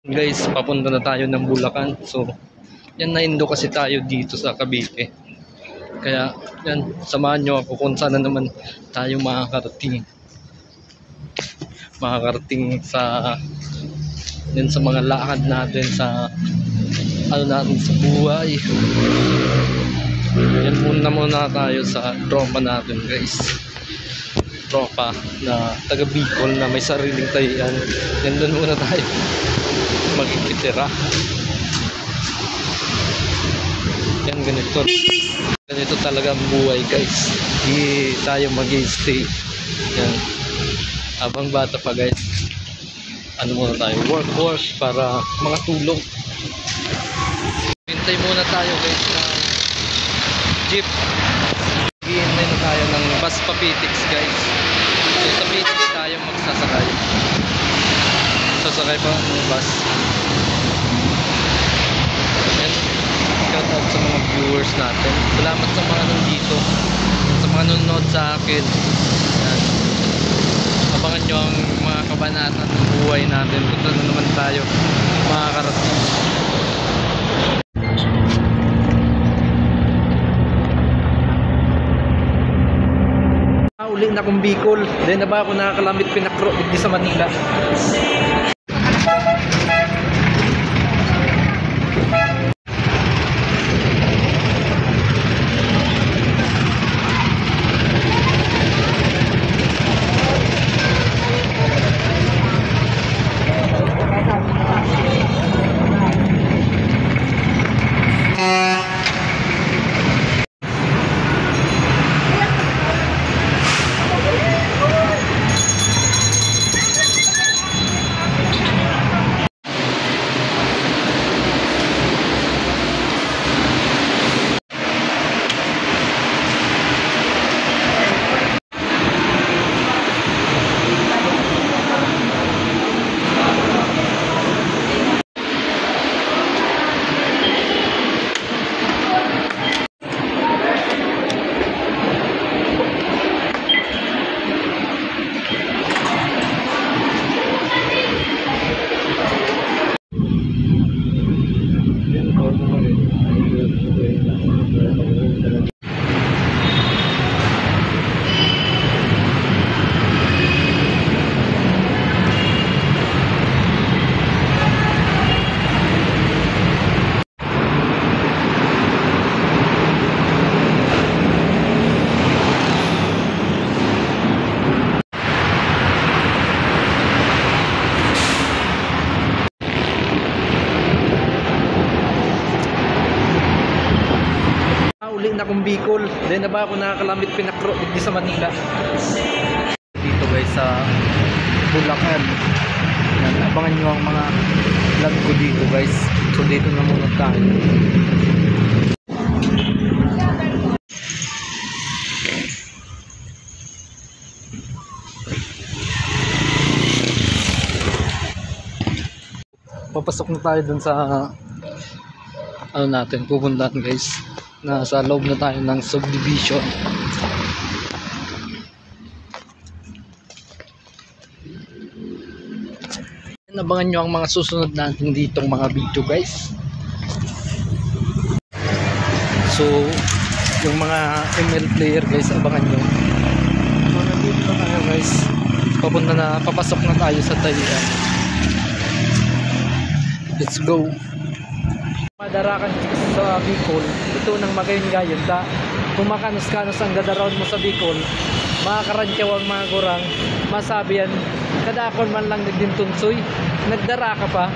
Guys, papunta na tayo ng Bulacan. So, yan na indo kasi tayo dito sa Cavite. Kaya, yan, samahan nyo ako kung saan na naman tayo makakarating. Makakarating sa yan sa mga lakad natin sa ano natin sa buhay. Yan muna tayo sa tropa natin, guys. Tropa na taga Bicol na may sariling tayan. Yan doon muna tayo magkikitira. Yan ganito talaga ang buhay, guys. Hindi tayo mag-stay. Yan, habang bata pa, guys, ano muna tayo, work para mga tulong. Hintay muna tayo, guys, ng jeep. Hintay na tayo ng bus pa Pitix, guys. So sa Pitix tayo magsasakay. Sasakay pa ng bus. Yan, shout out sa mga viewers natin. Salamat sa mga nandito, sa mga nanonood sa akin. Yan, abangan nyo ang mga kabanata ng buhay natin kung saan naman tayo makakarating. Uli na akong Bicol, dahil na ba ako nakakalamit pinakro di sa Manila. Uli na akong Bicol, dahil na ba ako nakakalamit pinakro di sa Manila. Dito, guys, sa Bulacan. Yan, abangan nyo ang mga vlog ko dito, guys. So dito na muna tayo. Papasok na tayo dun sa ano natin pupuntahan, guys. Nasa loob na tayo ng subdivision. Abangan nyo ang mga susunod natin ditong mga video, guys. So yung mga ML player, guys, abangan nyo. So nandito na tayo, guys. Papasok na tayo sa tayan. Let's go. Madarakan sa Bicol, ito nang magayon-gayon ta. Kung makanos-kanos ang gadaroon mo sa Bicol, makakarantyaw ang mga gurang, masabi yan, kadakon man lang nagdintunsoy, nagdara ka pa.